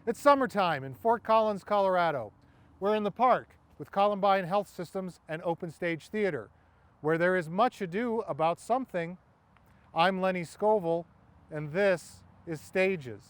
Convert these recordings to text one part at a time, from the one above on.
It's summertime in Fort Collins, Colorado. We're in the park with Columbine Health Systems and OpenStage Theatre, where there is much ado about something. I'm Lenny Scovel, and this is Stages.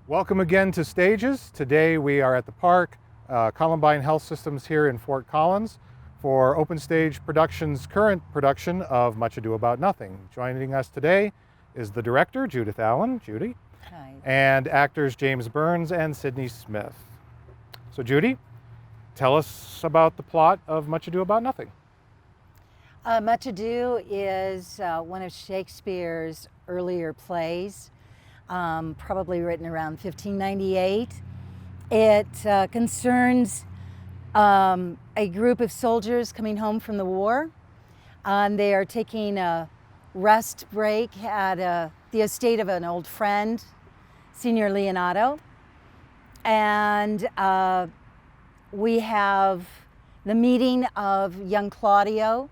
Welcome again to Stages. Today we are at the park, Columbine Health Systems here in Fort Collins for OpenStage Productions' current production of Much Ado About Nothing. Joining us today is the director, Judith Allen, Judy, Hi. and actors James Burns and Sydney Smith. So Judy, tell us about the plot of Much Ado About Nothing. Much Ado is one of Shakespeare's earlier plays, probably written around 1598. It concerns a group of soldiers coming home from the war. They are taking a rest break at the estate of an old friend, Senior Leonardo. And we have the meeting of young Claudio,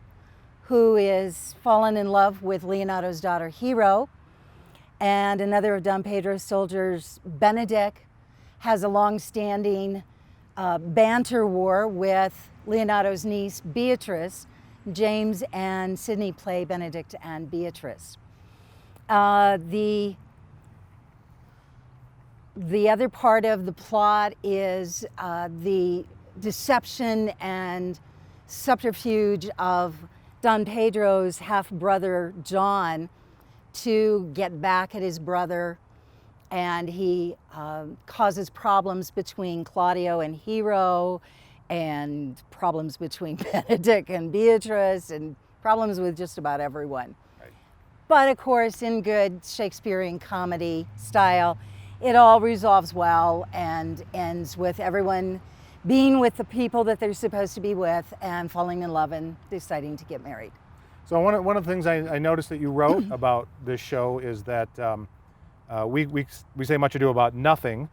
who is fallen in love with Leonardo's daughter, Hero. And another of Don Pedro's soldiers, Benedick, has a long-standing banter war with Leonardo's niece, Beatrice. James and Sydney play Benedick and Beatrice. The other part of the plot is the deception and subterfuge of Don Pedro's half-brother, John, to get back at his brother, and he causes problems between Claudio and Hero, and problems between Benedick and Beatrice, and problems with just about everyone. Right. But of course, in good Shakespearean comedy style, it all resolves well and ends with everyone being with the people that they're supposed to be with and falling in love and deciding to get married. So one of the things I noticed that you wrote about this show is that we say Much Ado About Nothing,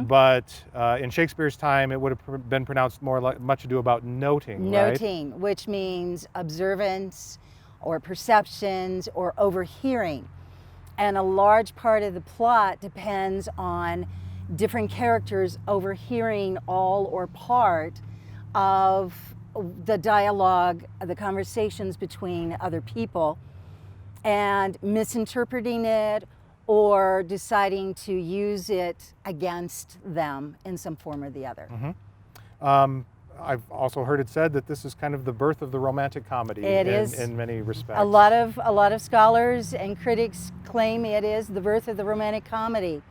but in Shakespeare's time it would have been pronounced more like Much Ado About Noting, right? Noting, which means observance or perceptions or overhearing. And a large part of the plot depends on different characters overhearing all or part of the dialogue, the conversations between other people, and misinterpreting it or deciding to use it against them in some form or the other. I've also heard it said that this is kind of the birth of the romantic comedy in many respects. A lot of scholars and critics claim it is the birth of the romantic comedy.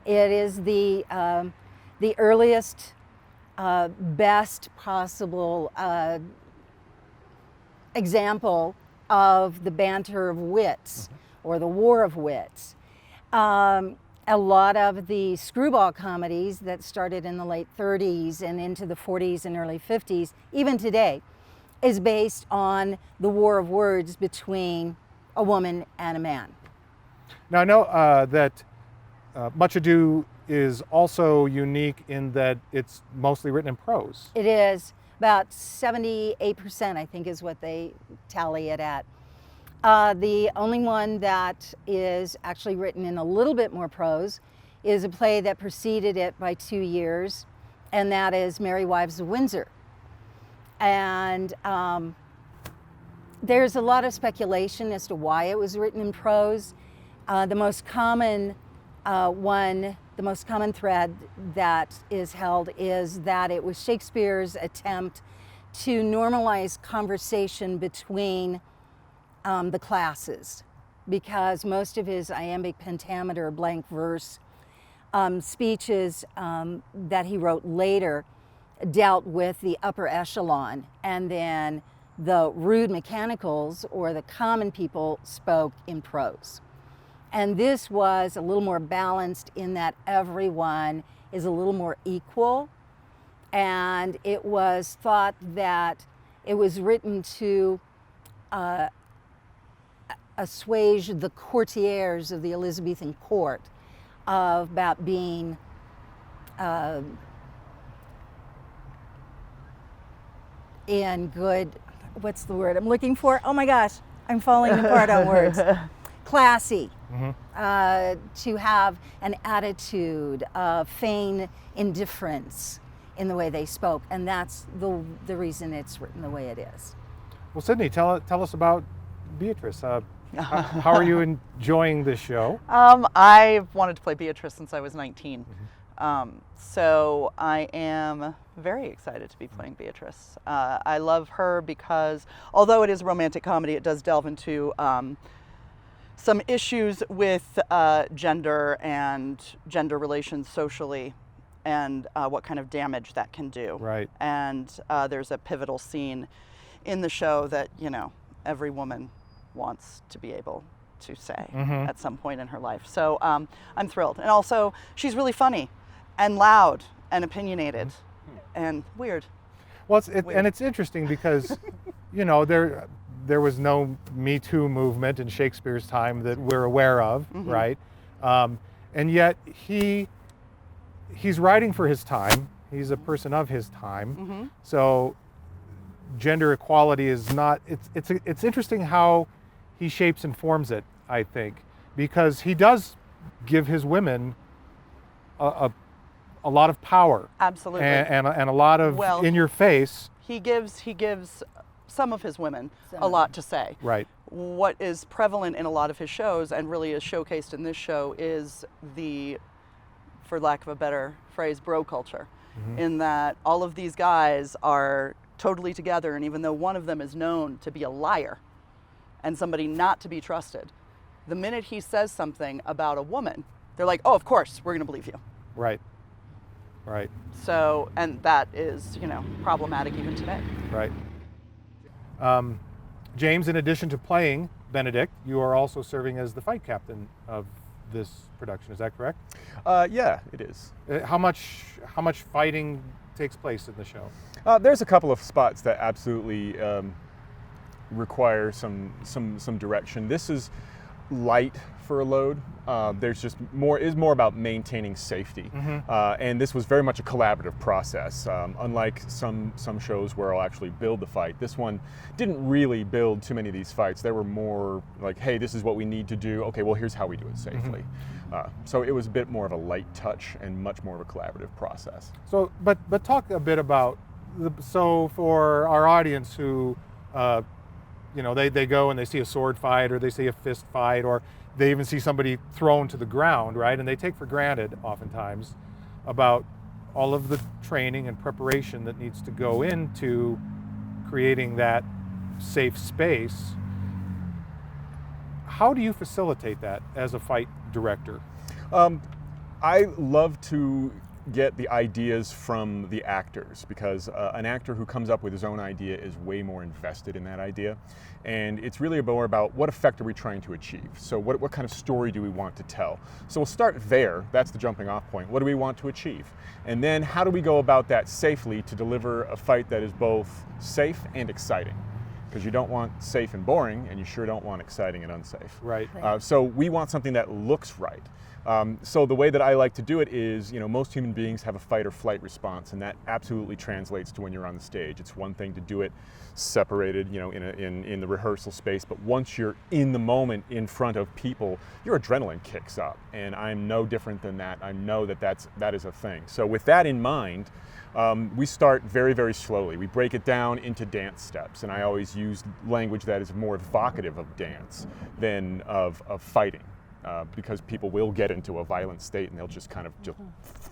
It is the earliest, best possible example of the banter of wits or the war of wits. A lot of the screwball comedies that started in the late 30s and into the 40s and early 50s, even today, is based on the war of words between a woman and a man. Now I know that Much Ado is also unique in that it's mostly written in prose. It is. About 78%, I think, is what they tally it at. The only one that is actually written in a little bit more prose is a play that preceded it by 2 years, and that is Merry Wives of Windsor. And there's a lot of speculation as to why it was written in prose. The most common the most common thread that is held is that it was Shakespeare's attempt to normalize conversation between the classes, because most of his iambic pentameter, blank verse speeches that he wrote later dealt with the upper echelon, and then the rude mechanicals or the common people spoke in prose. And this was a little more balanced in that everyone is a little more equal, and it was thought that it was written to assuage the courtiers of the Elizabethan court about being in good, what's the word I'm looking for? Oh my gosh, I'm falling apart on words. Classy. To have an attitude of feigned indifference in the way they spoke, and that's the reason it's written the way it is. Well, Sydney, tell us about Beatrice. How are you enjoying this show? I've wanted to play Beatrice since I was 19. So I am very excited to be playing Beatrice. I love her because although it is a romantic comedy, it does delve into some issues with gender and gender relations socially, and what kind of damage that can do. Right. And there's a pivotal scene in the show that, you know, every woman wants to be able to say at some point in her life. So I'm thrilled. And also, she's really funny and loud and opinionated and weird. Well, and it's interesting because, you know, there was no Me Too movement in Shakespeare's time that we're aware of, right? And yet he's writing for his time. He's a person of his time. So gender equality is not, it's interesting how he shapes and forms it, I think, because he does give his women a lot of power. Absolutely. And a lot of in your face. He gives some of his women a lot to say. Right. What is prevalent in a lot of his shows, and really is showcased in this show, is the, for lack of a better phrase, bro culture. In that all of these guys are totally together, and even though one of them is known to be a liar and somebody not to be trusted, the minute he says something about a woman, they're like, oh, of course, we're going to believe you. Right. Right. So, and that is, you know, problematic even today. Right. James, in addition to playing Benedick, you are also serving as the fight captain of this production. Is that correct? Yeah, it is. How much fighting takes place in the show? There's a couple of spots that absolutely require some direction. This is light for a load. There's just more about maintaining safety, and this was very much a collaborative process. Unlike some shows where I'll actually build the fight, this one didn't really build too many of these fights. They were more like, hey, this is what we need to do. Okay, well, here's how we do it safely. So it was a bit more of a light touch and much more of a collaborative process. So, but talk a bit about so for our audience who, you know, they go and they see a sword fight, or they see a fist fight, or they even see somebody thrown to the ground, right? And they take for granted oftentimes about all of the training and preparation that needs to go into creating that safe space. How do you facilitate that as a fight director? I love to get the ideas from the actors, because an actor who comes up with his own idea is way more invested in that idea, and it's really more about what effect are we trying to achieve. So what kind of story do we want to tell? So we'll start there. That's the jumping off point. What do we want to achieve? And then how do we go about that safely to deliver a fight that is both safe and exciting? Because you don't want safe and boring, and you sure don't want exciting and unsafe. Right. So we want something that looks right. So the way that I like to do it is, you know, most human beings have a fight or flight response, and that absolutely translates to when you're on the stage. It's one thing to do it separated, you know, in the rehearsal space, but once you're in the moment in front of people, your adrenaline kicks up, and I'm no different than that. I know that that is a thing. So with that in mind, we start very, very slowly. We break it down into dance steps, and I always use language that is more evocative of dance than of fighting. Because people will get into a violent state and they'll just kind of just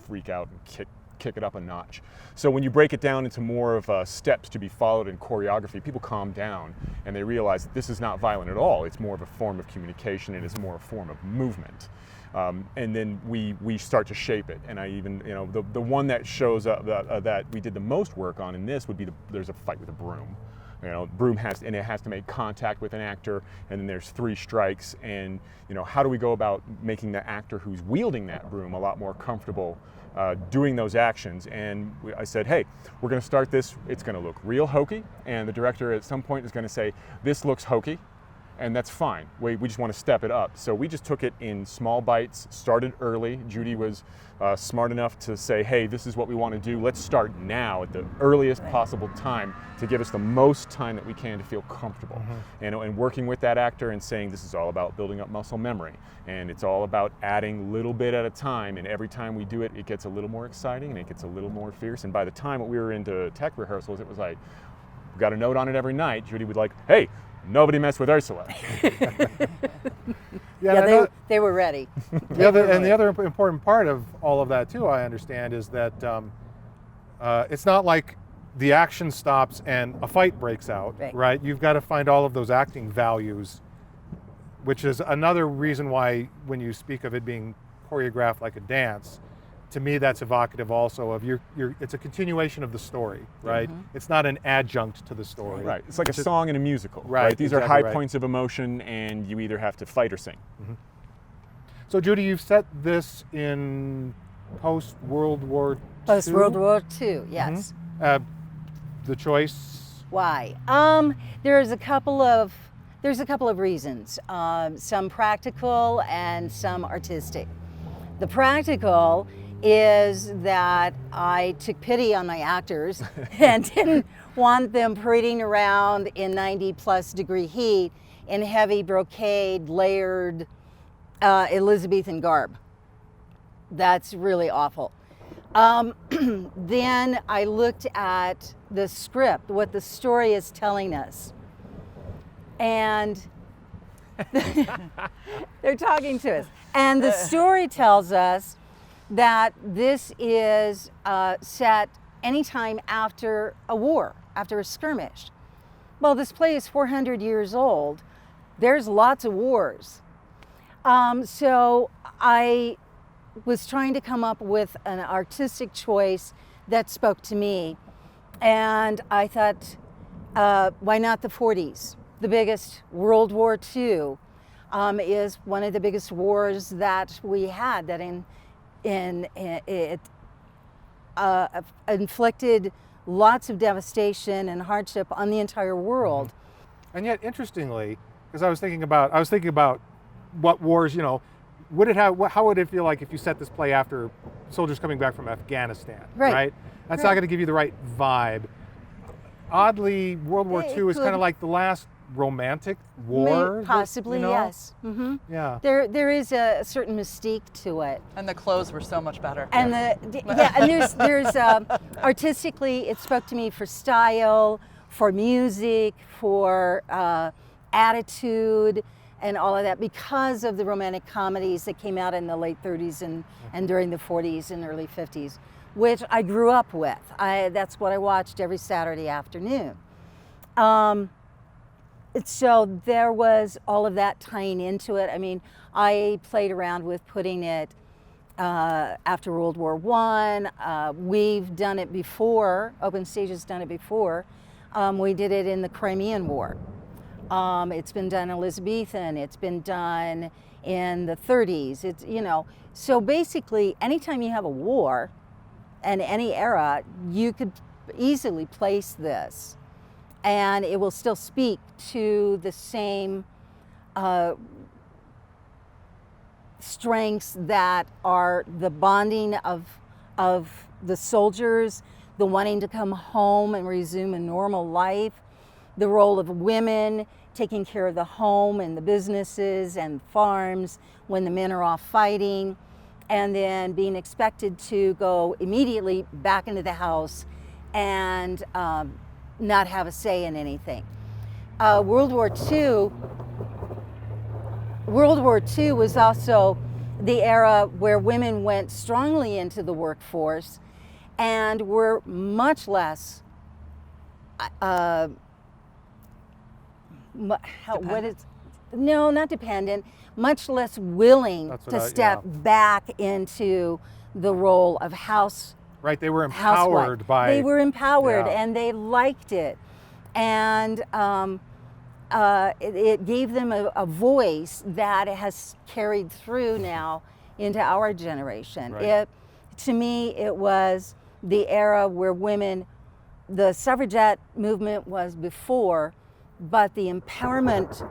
freak out and kick it up a notch. So when you break it down into more of steps to be followed in choreography, people calm down and they realize that this is not violent at all. It's more of a form of communication, and it's more a form of movement. And then we start to shape it. And I even, you know, the one that shows up that we did the most work on in this would be there's a fight with a broom. You know, broom has to make contact with an actor, and then there's 3 strikes, and you know, how do we go about making the actor who's wielding that broom a lot more comfortable doing those actions? And I said, hey, we're going to start this. It's going to look real hokey, and the director at some point is going to say, this looks hokey, and that's fine. We just want to step it up. So we just took it in small bites, started early. Judy was smart enough to say, hey, this is what we want to do. Let's start now at the earliest possible time to give us the most time that we can to feel comfortable. And working with that actor and saying this is all about building up muscle memory. And it's all about adding little bit at a time. And every time we do it, it gets a little more exciting and it gets a little more fierce. And by the time we were into tech rehearsals, it was like, we got a note on it every night. Judy would like, hey, nobody mess with Ursula. Yeah, they were ready. The other important part of all of that too, I understand, is that it's not like the action stops and a fight breaks out, right? You've got to find all of those acting values, which is another reason why when you speak of it being choreographed like a dance, to me that's evocative also of it's a continuation of the story, right? It's not an adjunct to the story. Right, it's like a song in a musical, right? These are high points of emotion and you either have to fight or sing. So Judy, you've set this in post-World War II? Post-World War II, yes. The choice? Why? There's a couple of reasons. Some practical and some artistic. The practical is that I took pity on my actors and didn't want them parading around in 90+ degree heat in heavy brocade layered Elizabethan garb. That's really awful. Then I looked at the script, what the story is telling us. And they're talking to us. And the story tells us that this is set anytime after a war, after a skirmish. Well, this play is 400 years old. There's lots of wars. So I was trying to come up with an artistic choice that spoke to me. And I thought, why not the 40s? The biggest, World War II, is one of the biggest wars that we had, that it inflicted lots of devastation and hardship on the entire world. And yet, interestingly, because I was thinking about what wars, how would it feel like if you set this play after soldiers coming back from Afghanistan, right? That's not going to give you the right vibe. Oddly, World War II is kind of like the last romantic war. Possibly, yes. Yeah. There is a certain mystique to it. And the clothes were so much better. And there's artistically, it spoke to me for style, for music, for attitude, and all of that, because of the romantic comedies that came out in the late 30s and during the 40s and early 50s, which I grew up with. That's what I watched every Saturday afternoon. So there was all of that tying into it. I mean, I played around with putting it after World War I. We've done it before. OpenStage has done it before. We did it in the Crimean War. It's been done Elizabethan. It's been done in the 30s. It's, so basically, anytime you have a war and any era, you could easily place this. And it will still speak to the same strengths that are the bonding of the soldiers, the wanting to come home and resume a normal life, the role of women taking care of the home and the businesses and farms when the men are off fighting, and then being expected to go immediately back into the house and not have a say in anything. World War II was also the era where women went strongly into the workforce and were much less not dependent, much less willing to step back into the role of house. Right, they were empowered by. They were empowered, and they liked it, and it gave them a voice that has carried through now into our generation. Right. To me, it was the era where women, the suffragette movement was before, but the empowerment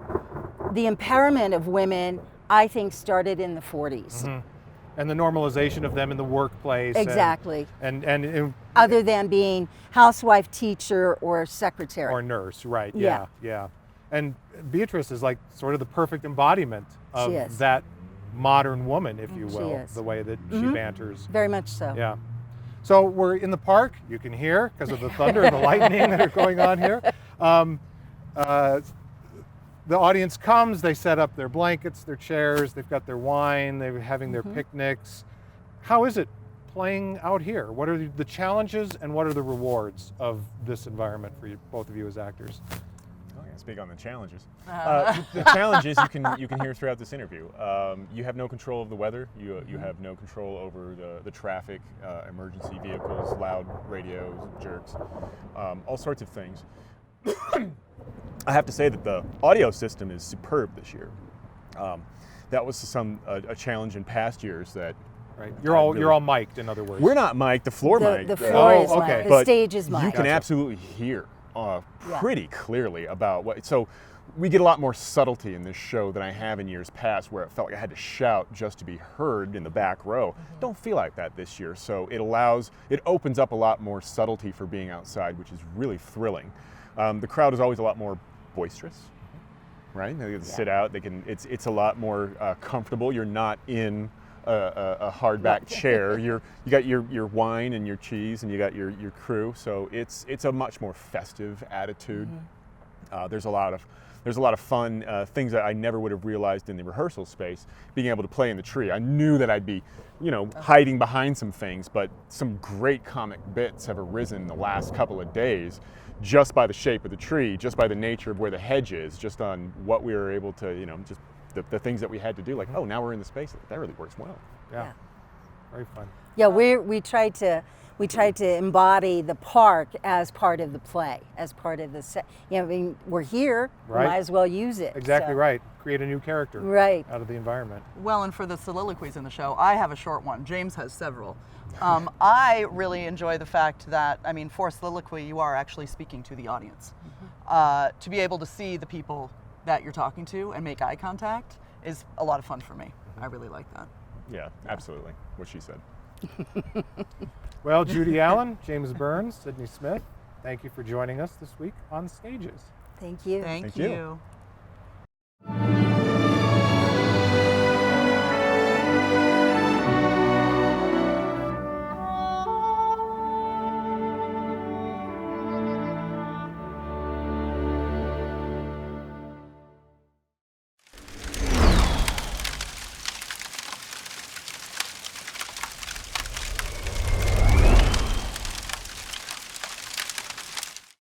the empowerment of women, I think, started in the 40s. And the normalization of them in the workplace. Exactly. And Other than being housewife, teacher, or secretary. or nurse, right? Yeah. Yeah. And Beatrice is like sort of the perfect embodiment She of is. that modern woman, if you She will, is. the way that she banters. Very much so. Yeah. So we're in the park. You can hear because of the thunder and the lightning that are going on here. The audience comes, they set up their blankets, their chairs, they've got their wine, they're having their picnics. How is it playing out here? What are the challenges and what are the rewards of this environment for you, both of you as actors? Oh, yeah, speak on the challenges. The challenges you can hear throughout this interview. You have no control of the weather. You have no control over the traffic, emergency vehicles, loud radios, jerks, all sorts of things. I have to say that the audio system is superb this year. That was a challenge in past years that. Right. You're all mic'd, in other words. We're not mic'd. The floor mic. The floor is okay. mic'd. The But stage is mic'd. You can absolutely hear pretty clearly about what. So we get a lot more subtlety in this show than I have in years past, where it felt like I had to shout just to be heard in the back row. Don't feel like that this year. So it opens up a lot more subtlety for being outside, which is really thrilling. The crowd is always a lot more boisterous, right? They can sit out. It's a lot more comfortable. You're not in a hardback chair. You got your wine and your cheese, and you got your crew. So it's a much more festive attitude. There's a lot of fun things that I never would have realized in the rehearsal space. Being able to play in the tree, I knew that I'd be, hiding behind some things, but some great comic bits have arisen the last couple of days, just by the shape of the tree, just by the nature of where the hedge is, just on what we were able to, just the things that we had to do. Like, oh, now we're in the space. That really works well. Yeah. Very fun. Yeah, we tried to embody the park as part of the play, as part of the set. We're here, Right. we might as well use it. Exactly so. right. Create a new character Right. out of the environment. Well, and for the soliloquies in the show, I have a short one. James has several. I really enjoy the fact that, for soliloquy, you are actually speaking to the audience. To be able to see the people that you're talking to and make eye contact is a lot of fun for me. I really like that. Yeah, absolutely. What she said. Well, Judy Allen, James Burns, Sydney Smith, thank you for joining us this week on Stages. Thank you. Thank you. you.